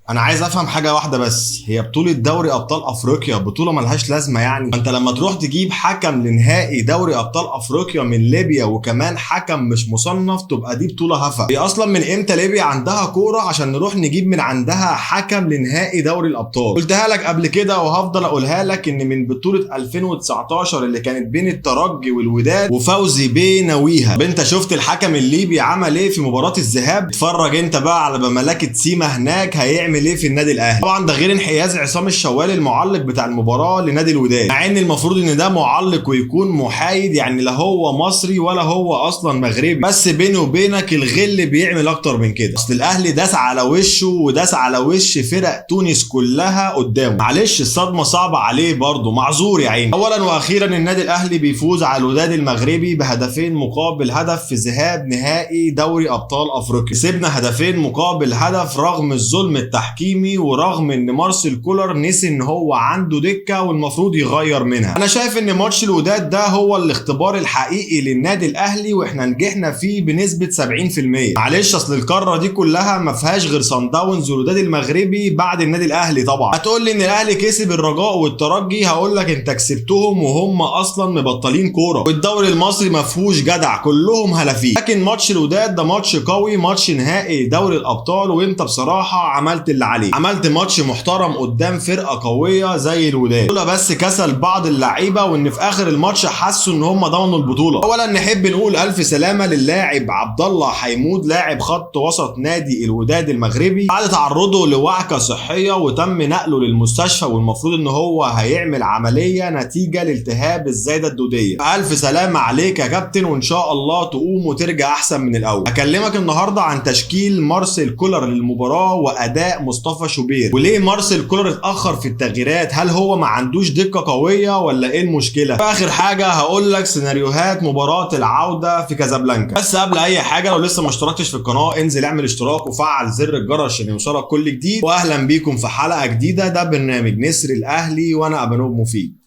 انا عايز افهم حاجه واحده بس، هي بطوله دوري ابطال افريقيا بطوله ملهاش لازمه؟ يعني انت لما تروح تجيب حكم لنهائي دوري ابطال افريقيا من ليبيا وكمان حكم مش مصنف، تبقى دي بطوله هفا. هي اصلا من امتى ليبيا عندها كوره عشان نروح نجيب من عندها حكم لنهائي دوري الابطال؟ قلتها لك قبل كده وهفضل اقولها لك، ان من بطوله 2019 اللي كانت بين الترجي والوداد وفوزي بيناويها، انت شفت الحكم الليبي عمل ايه في مباراه الذهاب؟ اتفرج انت بقى على بملكه سيما هناك هيعمل ايه في النادي الاهلي. طبعا ده غير انحياز عصام الشوالي المعلق بتاع المباراه لنادي الوداد، مع ان المفروض ان ده معلق ويكون محايد، يعني لا هو مصري ولا هو اصلا مغربي، بس بينه وبينك الغل بيعمل اكتر من كده. اصل الاهلي داس على وشه وداس على وش فرق تونس كلها قدامه، معلش الصدمه صعبه عليه برضه، معذور يا عيني. اولا واخيرا النادي الاهلي بيفوز على الوداد المغربي بهدفين مقابل هدف في ذهاب نهائي دوري ابطال افريقيا. كسبنا هدفين مقابل هدف رغم الظلم التحكيمي ورغم ان مارسيل كولر نسي ان هو عنده دكه والمفروض يغير منها. انا شايف ان ماتش الوداد ده هو الاختبار الحقيقي للنادي الاهلي، واحنا نجحنا فيه بنسبه 70%. معلش اصل القاره دي كلها ما فيهاش غير صن داونز والوداد المغربي بعد النادي الاهلي. طبعا هتقول لي ان الاهلي كسب الرجاء والترجي، هقول لك انت كسبتهم وهم اصلا مبطلين كوره، والدوري المصري ما فيهوش جدع، كلهم هلافيل. لكن ماتش الوداد ده ماتش قوي، ماتش نهائي دوري الابطال، وانت بصراحه عملت اللي عليك، عملت ماتش محترم قدام فرقه قويه زي الوداد. دول بس كسل بعض اللعيبه، وان في اخر الماتش حسوا ان هم ضمنوا البطوله. اولا نحب نقول الف سلامه للاعب عبد الله حيمود، لاعب خط وسط نادي الوداد المغربي، بعد تعرضه لوعكه صحيه وتم نقله للمستشفى، والمفروض ان هو هيعمل عمليه نتيجه لالتهاب الزايده الدوديه. الف سلامه عليك يا كابتن، وان شاء الله تقوم وترجع احسن من الاول. هكلمك النهارده عن تشكيل مارسيل كولر للمباراه واداء مصطفى شوبير، وليه مارسيل كولر اتاخر في التغييرات، هل هو ما عندوش دقه قويه ولا ايه المشكله؟ في اخر حاجه هقول لك سيناريوهات مباراه العوده في كازابلانكا. بس قبل اي حاجه لو لسه ما اشتركتش في القناه انزل اعمل اشتراك وفعل زر الجرس عشان يوصلك كل جديد، واهلا بيكم في حلقه جديده. ده برنامج نسر الاهلي وانا ابانوب مفيد.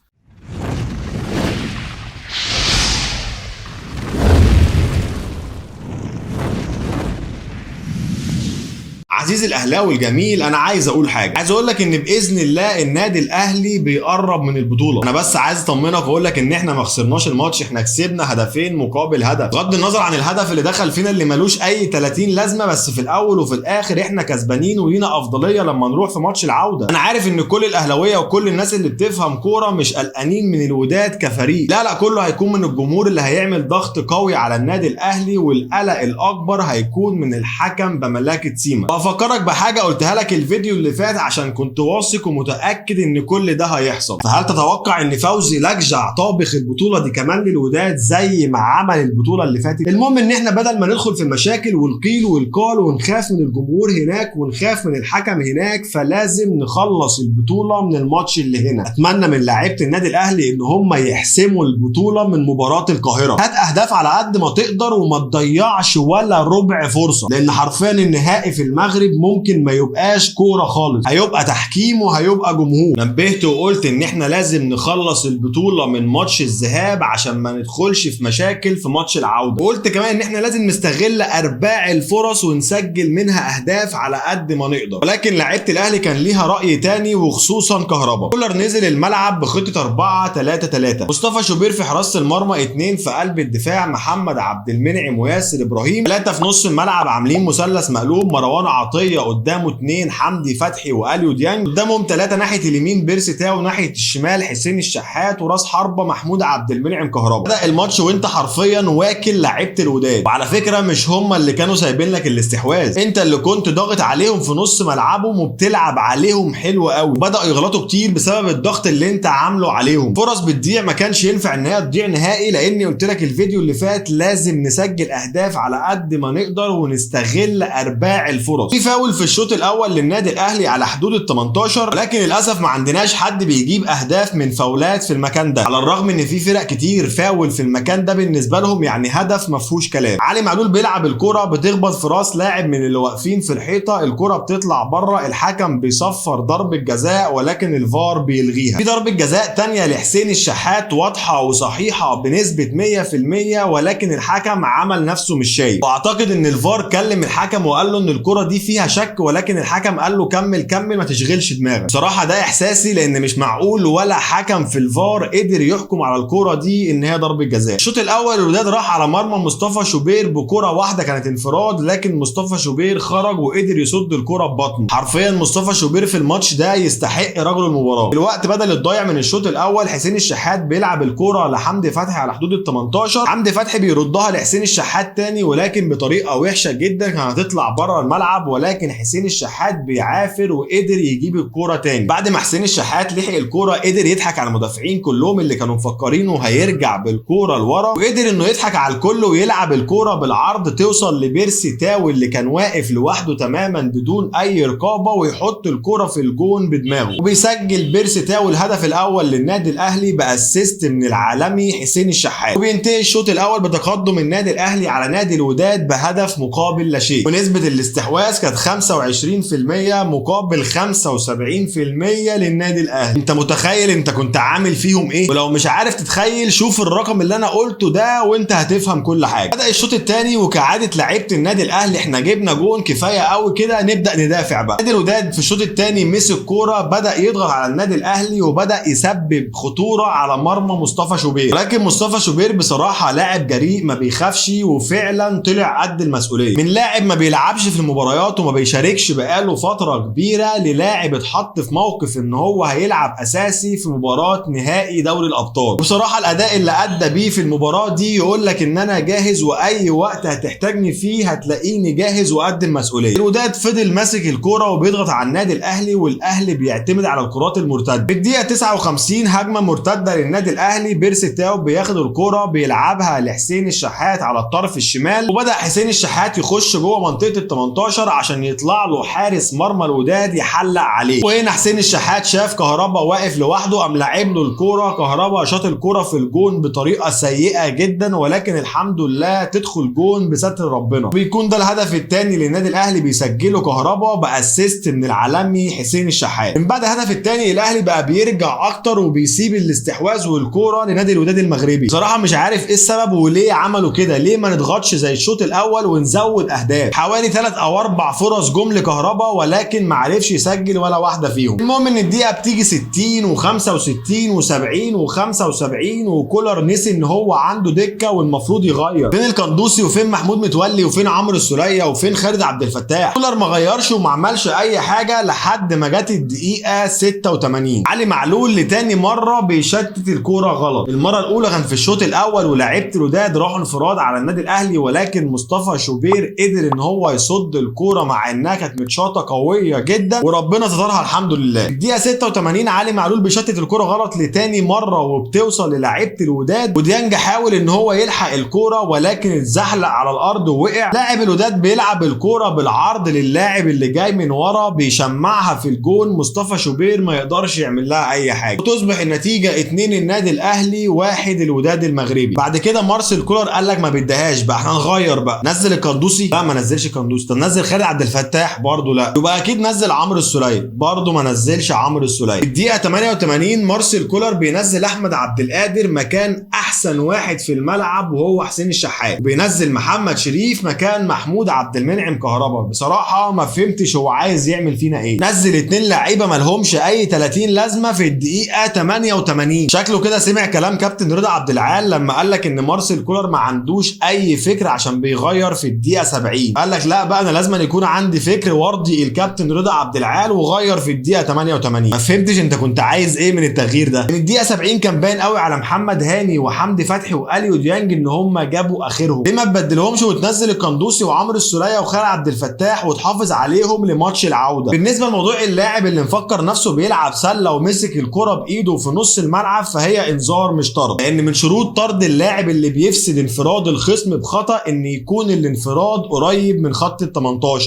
عزيزي الاهلاوي الجميل، انا عايز اقول حاجه، عايز اقول لك ان باذن الله النادي الاهلي بيقرب من البطوله. انا بس عايز اطمنك واقول لك ان احنا ما خسرناش الماتش، احنا كسبنا هدفين مقابل هدف، بغض النظر عن الهدف اللي دخل فينا اللي ملوش اي 30 لازمه، بس في الاول وفي الاخر احنا كسبانين ولينا افضليه لما نروح في ماتش العوده. انا عارف ان كل الاهلاويه وكل الناس اللي بتفهم كوره مش قلقانين من الوداد كفريق، لا كله هيكون من الجمهور اللي هيعمل ضغط قوي على النادي الاهلي، والقلق الاكبر هيكون من الحكم بملكه سيما. افكرك بحاجه قلتها لك الفيديو اللي فات عشان كنت واثق ومتاكد ان كل ده هيحصل. فهل تتوقع ان فوزي لجع طابخ البطوله دي كمان للوداد زي ما عمل البطوله اللي فاتت؟ المهم ان احنا بدل ما ندخل في المشاكل والقيل والقال ونخاف من الجمهور هناك ونخاف من الحكم هناك، فلازم نخلص البطوله من الماتش اللي هنا. اتمنى من لاعيبه النادي الاهلي ان هم يحسموا البطوله من مباراه القاهره. هات اهداف على قد ما تقدر وما تضيعش ولا ربع فرصه، لان حرفيا النهائي في المغرب ممكن ما يبقاش كوره خالص، هيبقى تحكيم وهيبقى جمهور. نبهت وقلت ان احنا لازم نخلص البطوله من ماتش الذهاب عشان ما ندخلش في مشاكل في ماتش العوده، وقلت كمان ان احنا لازم نستغل ارباع الفرص ونسجل منها اهداف على قد ما نقدر. ولكن لعيبه الاهلي كان ليها راي تاني، وخصوصا كهربا. كولر نزل الملعب بخطه 4-3-3، مصطفى شوبير في حراسه المرمى، 2 في قلب الدفاع محمد عبد المنعم وياسر ابراهيم، 3 في نص الملعب عاملين مثلث مقلوب، مروان عطيه قدامه 2 حمدي فتحي واليو ديانج، قدامهم 3 ناحيه اليمين بيرسي تاو، ناحيه الشمال حسين الشحات، وراس حربه محمود عبد المنعم كهربا. بدا الماتش وانت حرفيا واكل لعيبه الوداد، وعلى فكره مش هم اللي كانوا سايبين لك الاستحواذ، انت اللي كنت ضاغط عليهم في نص ملعبهم وبتلعب عليهم حلو قوي، وبداوا يغلطوا كتير بسبب الضغط اللي انت عامله عليهم. فرص بتضيع ما كانش ينفع ان هي تضيع نهائي، لاني قلت لك الفيديو اللي فات لازم نسجل اهداف على قد ما نقدر ونستغل ارباع الفرص. في فاول في الشوط الاول للنادي الاهلي على حدود ال 18، لكن للاسف ما عندناش حد بيجيب اهداف من فاولات في المكان ده، على الرغم ان في فرق كتير فاول في المكان ده بالنسبه لهم يعني هدف ما فيهوش كلام. علي معلول بيلعب الكره بتخبط في راس لاعب من اللي واقفين في الحيطه، الكره بتطلع بره، الحكم بيصفر ضربه جزاء ولكن الفار بيلغيها. في ضربه جزاء تانية لحسين الشحات واضحه وصحيحه بنسبه 100%، ولكن الحكم عمل نفسه مش شايف، واعتقد ان الفار كلم الحكم وقال له ان الكره دي فيها شك، ولكن الحكم قال له كمل ما تشغلش دماغك. بصراحه ده احساسي، لان مش معقول ولا حكم في الفار قدر يحكم على الكوره دي ان هي ضربه جزاء. الشوط الاول الوداد راح على مرمى مصطفى شوبير بكوره واحده كانت انفراد، لكن مصطفى شوبير خرج وقدر يصد الكوره ببطنه. حرفيا مصطفى شوبير في الماتش ده يستحق رجل المباراه. الوقت بدل الضايع من الشوط الاول حسين الشحات بيلعب الكوره لحمدي فتحي على حدود ال 18، حمدي فتحي بيردها لحسين الشحات تاني ولكن بطريقه وحشه جدا، كانت هتطلع بره الملعب، ولكن حسين الشحات بيعافر وقدر يجيب الكوره تاني. بعد ما حسين الشحات لحق الكوره قدر يضحك على المدافعين كلهم اللي كانوا مفكرينه هيرجع بالكوره لورا، وقدر انه يضحك على الكل ويلعب الكوره بالعرض توصل لبيرسي تاو اللي كان واقف لوحده تماما بدون اي رقابه، ويحط الكوره في الجون بدماغه. وبيسجل بيرسي تاو الهدف الاول للنادي الاهلي باسيست من العالمي حسين الشحات. وبينتهي الشوط الاول بتقدم النادي الاهلي على نادي الوداد بهدف مقابل لا شيء، ونسبه الاستحواذ كانت 25% مقابل 75% للنادي الاهلي. انت متخيل انت كنت عامل فيهم ايه؟ ولو مش عارف تتخيل شوف الرقم اللي انا قلته ده وانت هتفهم كل حاجه. بدا الشوط الثاني وكعاده لعيبه النادي الاهلي احنا جبنا جون كفايه قوي كده، نبدا ندافع بقى. نادي الوداد في الشوط الثاني مسك كوره بدا يضغط على النادي الاهلي وبدا يسبب خطوره على مرمى مصطفى شوبير، ولكن مصطفى شوبير بصراحه لاعب جريء ما بيخافش وفعلا طلع قد المسؤوليه. من لاعب ما بيلعبش في المباريات وما بيشاركش بقاله فتره كبيره للاعب اتحط في موقف ان هو هيلعب اساسي في مباراه نهائي دوري الابطال. بصراحه الاداء اللي ادى بيه في المباراه دي يقول لك ان انا جاهز واي وقت هتحتاجني فيه هتلاقيني جاهز وقد المسؤوليه. الوداد فضل ماسك الكوره وبيضغط على النادي الاهلي، والاهلي بيعتمد على الكرات المرتده. في الدقيقه 59 هجمه مرتده للنادي الاهلي، بيرسي تاو بياخد الكوره بيلعبها لحسين الشحات على الطرف الشمال، وبدا حسين الشحات يخش جوه منطقه ال 18 عشان يطلع له حارس مرمى الوداد يحلق عليه. وهنا حسين الشحات شاف كهربا واقف لوحده قام لاعب له الكوره، كهربا شاط الكوره في الجون بطريقه سيئه جدا، ولكن الحمد لله تدخل جون بستر ربنا. بيكون ده الهدف الثاني للنادي الاهلي بيسجله كهربا باسيست من العالمي حسين الشحات. من بعد الهدف الثاني الاهلي بقى بيرجع اكتر وبيسيب الاستحواذ والكوره لنادي الوداد المغربي. بصراحه مش عارف ايه السبب وليه عملوا كده، ليه ما نضغطش زي الشوط الاول ونزود اهداف؟ حوالي 3 أو 4 فرص جم لكهربا ولكن ما عرفش يسجل ولا واحده فيهم. المهم ان الدقيقه بتيجي 60 و65 و70 و75 وكولر نسي ان هو عنده دكه والمفروض يغير. فين القندوسي وفين محمود متولي وفين عمرو السوليه وفين خالد عبد الفتاح؟ كولر ما غيرش وما عملش اي حاجه لحد ما جت الدقيقه 86 علي معلول لتاني مره بيشتت الكوره غلط. المره الاولى كان في الشوط الاول ولاعيبه الوداد راحوا انفراد على النادي الاهلي، ولكن مصطفى شوبير قدر ان هو يصد الكوره مع انها كانت متشاطه قويه جدا وربنا سترها الحمد لله. الدقيقه 86 علي معلول بيشتت الكوره غلط لتاني مره وبتوصل للاعيبه الوداد، وديانج حاول ان هو يلحق الكوره ولكن اتزحلق على الارض ووقع. لاعب الوداد بيلعب الكوره بالعرض للاعب اللي جاي من ورا بيشمعها في الجون، مصطفى شوبير ما يقدرش يعمل لها اي حاجه، وتصبح النتيجه 2 النادي الاهلي 1 الوداد المغربي. بعد كده مارسيل كولر قال لك ما بيديهاش بقى، احنا هنغير بقى. نزل القندوسي؟ لا ما نزلش القندوسي. طب نزل خالد عبد الفتاح؟ برضه لا. يبقى اكيد نزل عمرو السوليه؟ برضه ما نزلش عمرو السوليه. الدقيقه 88 مارسيل كولر بينزل احمد عبد القادر مكان احسن واحد في الملعب وهو حسين الشحات، وبينزل محمد شريف مكان محمود عبد المنعم كهربا. بصراحه ما فهمتش هو عايز يعمل فينا ايه. نزل 2 لعيبه ما لهمش اي 30 لازمه في الدقيقه 88. شكله كده سمع كلام كابتن رضا عبد العال لما قال لك ان مارسيل كولر ما عندوش اي فكر عشان بيغير في الدقيقه 70. قال لك لا بقى انا لازم يكون عندي فكر وارضي الكابتن رضا عبد العال وغير في الدقيقه 88. ما فهمتش انت كنت عايز ايه من التغيير ده. من الدقيقه 70 كان باين قوي على محمد هاني وحمدي فتحي واليو ديانج ان هم جابوا اخرهم. ليه ما تبدلهمش وتنزل القندوسي وعمرو السوليه وخالد عبد الفتاح وتحافظ عليهم لماتش العوده؟ بالنسبه لموضوع اللاعب اللي مفكر نفسه بيلعب سله ومسك الكره بايده في نص الملعب فهي انذار مش طرد، لان من شروط طرد اللاعب اللي بيفسد انفراد الخصم بخطا ان يكون الانفراد قريب من خط ال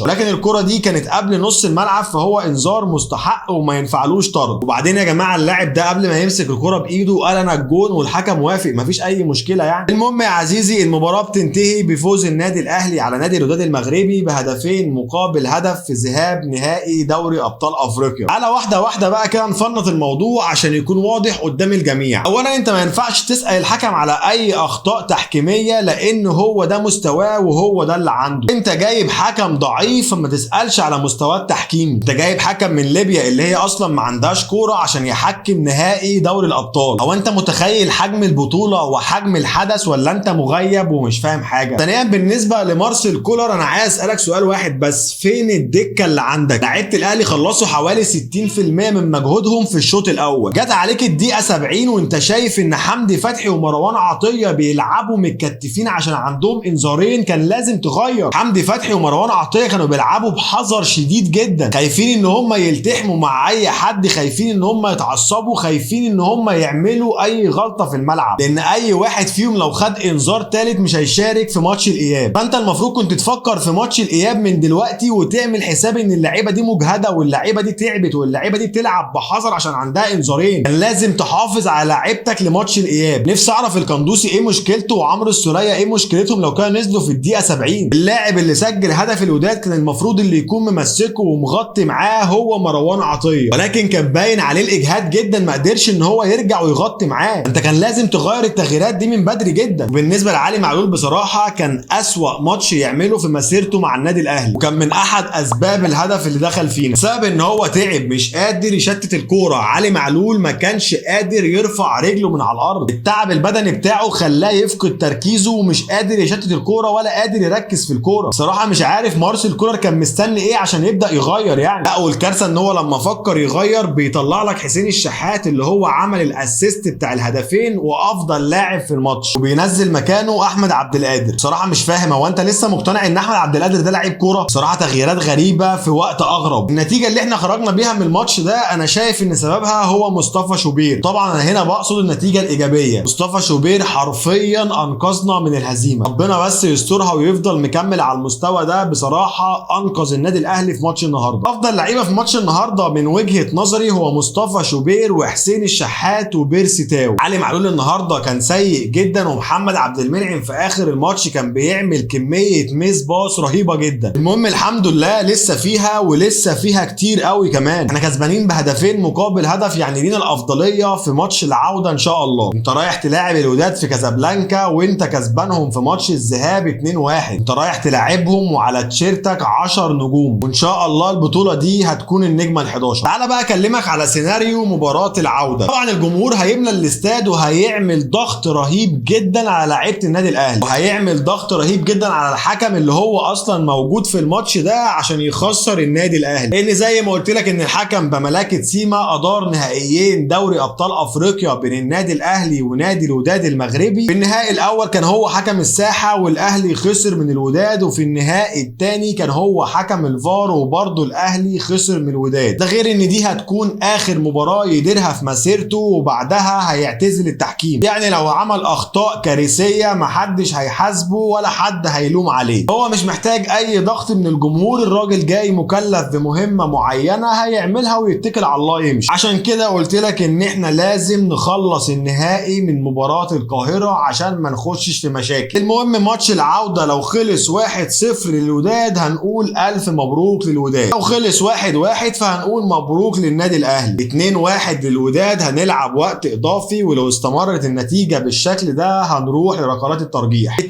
18، لكن الكره دي كانت قبل نص الملعب فهو انذار مستحق وما ينفعلوش طرد. وبعدين يا جماعه اللاعب ده قبل ما يمسك الكره بايده قال انا الجون والحكم وافق، مفيش اي مشكله يعني. المهم يا عزيزي المباراه بتنتهي بفوز النادي الاهلي على نادي الوداد المغربي بهدفين مقابل هدف في ذهاب نهائي دوري ابطال افريقيا. على واحده واحده بقى كده نفنط الموضوع عشان يكون واضح قدام الجميع. اولا انت ما ينفعش تسال الحكم على اي اخطاء تحكيميه لان هو ده مستواه وهو ده اللي عنده. انت جايب حكم ضعيف ضعيف فما تسالش على مستوى التحكيم. انت جايب حكم من ليبيا اللي هي اصلا ما عندهاش كوره عشان يحكم نهائي دوري الابطال. هو انت متخيل حجم البطوله وحجم الحدث ولا انت مغيب ومش فاهم حاجه؟ ثانيا بالنسبه لمارسيل كولر انا عايز اسالك سؤال واحد بس، فين الدكه اللي عندك؟ لعيبه الاهلي خلصوا حوالي 60% من مجهودهم في الشوط الاول، جت عليك الدقيقه 70 وانت شايف ان حمدي فتحي ومروان عطيه بيلعبوا متكتفين عشان عندهم انذارين. كان لازم تغير. حمدي فتحي ومروان عطيه كانوا بيلعبوا بحذر شديد جدا، خايفين ان هم يلتحموا مع اي حد، خايفين ان هم يتعصبوا، خايفين ان هم يعملوا اي غلطه في الملعب، لان اي واحد فيهم لو خد انذار ثالث مش هيشارك في ماتش الاياب. فانت المفروض كنت تفكر في ماتش الاياب من دلوقتي وتعمل حساب ان اللعيبه دي مجهده واللعيبه دي تعبت واللعيبه دي بتلعب بحذر عشان عندها انذارين. كان لازم تحافظ على لعيبتك لماتش الاياب. نفسي اعرف القندوسي ايه مشكلته وعمرو السوليه ايه مشكلتهم لو كانوا نزلوا في الدقيقه 70. اللاعب اللي سجل هدف الوداد كان المفروض اللي يكون ممسكه ومغطي معاه هو مروان عطيه، ولكن كان باين عليه الاجهاد جدا، ما قدرش ان هو يرجع ويغطي معاه. انت كان لازم تغير التغييرات دي من بدري جدا. وبالنسبه لعلي معلول بصراحه كان اسوأ ماتش يعمله في مسيرته مع النادي الاهلي، وكان من احد اسباب الهدف اللي دخل فينا بسبب ان هو تعب، مش قادر يشتت الكوره. علي معلول ما كانش قادر يرفع رجله من على الارض، التعب البدني بتاعه خلاه يفقد تركيزه ومش قادر يشتت الكوره ولا قادر يركز في الكوره. بصراحه مش عارف مارسيل كولر كان مستني ايه عشان يبدا يغير يعني. لا والكارثه ان هو لما فكر يغير بيطلع لك حسين الشحات اللي هو عمل الاسيست بتاع الهدفين وافضل لاعب في الماتش، وبينزل مكانه احمد عبد القادر. بصراحه مش فاهم، هو انت لسه مقتنع ان احمد عبد القادر ده لعيب كوره؟ بصراحه تغييرات غريبه في وقت اغرب. النتيجه اللي احنا خرجنا بيها من الماتش ده انا شايف ان سببها هو مصطفى شوبير. طبعا انا هنا بقصد النتيجه الايجابيه. مصطفى شوبير حرفيا انقذنا من الهزيمه، ربنا بس يسترها ويفضل مكمل على المستوى ده. بصراحه انقذ النادي الاهلي في ماتش النهارده. افضل لعيبه في ماتش النهارده من وجهه نظري هو مصطفى شوبير وحسين الشحات وبيرسي تاو. علي معلول النهارده كان سيء جدا، ومحمد عبد المنعم في اخر الماتش كان بيعمل كميه ميس باص رهيبه جدا. المهم الحمد لله لسه فيها ولسه فيها كتير قوي كمان. احنا كسبانين بهدفين مقابل هدف، يعني لينا الافضليه في ماتش العوده ان شاء الله. انت رايح تلاعب الوداد في كازابلانكا وانت كسبانهم في ماتش الذهاب 2-1. انت رايح تلاعبهم وعلى تيشيرتك 10 نجوم، وان شاء الله البطوله دي هتكون النجمه ال11. تعالى بقى اكلمك على سيناريو مباراه العوده. طبعا الجمهور هيملى الاستاد وهيعمل ضغط رهيب جدا على لعيبه النادي الاهلي، وهيعمل ضغط رهيب جدا على الحكم اللي هو اصلا موجود في الماتش ده عشان يخسر النادي الاهلي. لان زي ما قلت لك ان الحكم بملاكه سيما ادار نهائيين دوري ابطال افريقيا بين النادي الاهلي ونادي الوداد المغربي. في النهائي الاول كان هو حكم الساحه والاهلي خسر من الوداد، وفي النهائي الثاني كان هو حكم الفار وبرضه الاهلي خسر من الوداد. ده غير ان دي هتكون اخر مباراه يديرها في مسيرته وبعدها هيعتزل التحكيم. يعني لو عمل اخطاء كارثيه محدش هيحاسبه ولا حد هيلوم عليه. هو مش محتاج اي ضغط من الجمهور، الراجل جاي مكلف بمهمه معينه هيعملها ويتكل على الله يمشي. عشان كده قلت لك ان احنا لازم نخلص النهائي من مباراه القاهره عشان ما نخشش في مشاكل. المهم ماتش العوده لو خلص 1-0 للوداد هنقول الف مبروك للوداد، لو خلص 1-1 فهنقول مبروك للنادي الاهلي. 2-1 للوداد هنلعب وقت اضافي، ولو استمرت النتيجه بالشكل ده هنروح لركلات الترجيح. 2-2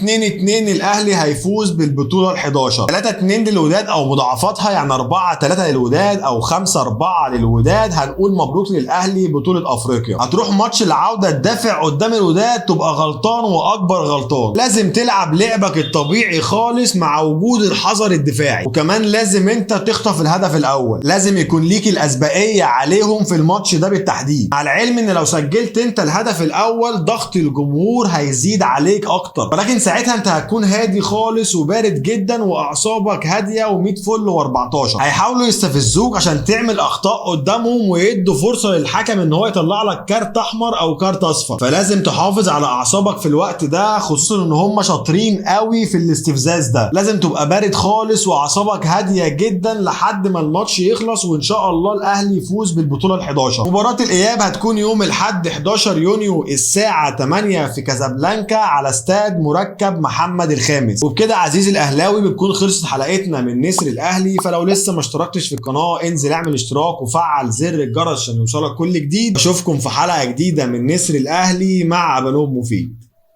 الاهلي هيفوز بالبطوله ال11. 3-2 للوداد او مضاعفاتها يعني 4-3 للوداد او 5-4 للوداد هنقول مبروك للاهلي بطوله افريقيا. هتروح ماتش العوده تدافع قدام الوداد تبقى غلطان واكبر غلطان. لازم تلعب لعبك الطبيعي خالص مع وجود الحذر الدفاعي، وكمان لازم انت تخطف الهدف الاول، لازم يكون ليك الاسبقيه عليهم في الماتش ده بالتحديد. مع العلم ان لو سجلت انت الهدف الاول ضغط الجمهور هيزيد عليك اكتر، ولكن ساعتها انت هتكون هادي خالص وبارد جدا واعصابك هاديه و100 فل و14. هيحاولوا يستفزوك عشان تعمل اخطاء قدامهم ويدوا فرصه للحكم ان هو يطلع لك كارت احمر او كارت اصفر، فلازم تحافظ على اعصابك في الوقت ده، خصوصا ان هم شاطرين قوي في الاستفزاز ده. لازم تبقى بارد خالص واعصابك هاديه جدا لحد ما الماتش يخلص وان شاء الله الاهلي يفوز بالبطوله ال11. مباراه الاياب هتكون يوم الاحد 11 يونيو الساعه 8 في كازابلانكا على استاد مركب محمد الخامس. وبكده عزيزي الاهلاوي بتكون خلصت حلقتنا من نسر الاهلي. فلو لسه ما اشتركتش في القناه انزل اعمل اشتراك وفعل زر الجرس عشان يوصلك كل جديد. اشوفكم في حلقه جديده من نسر الاهلي مع بنوب مفيد.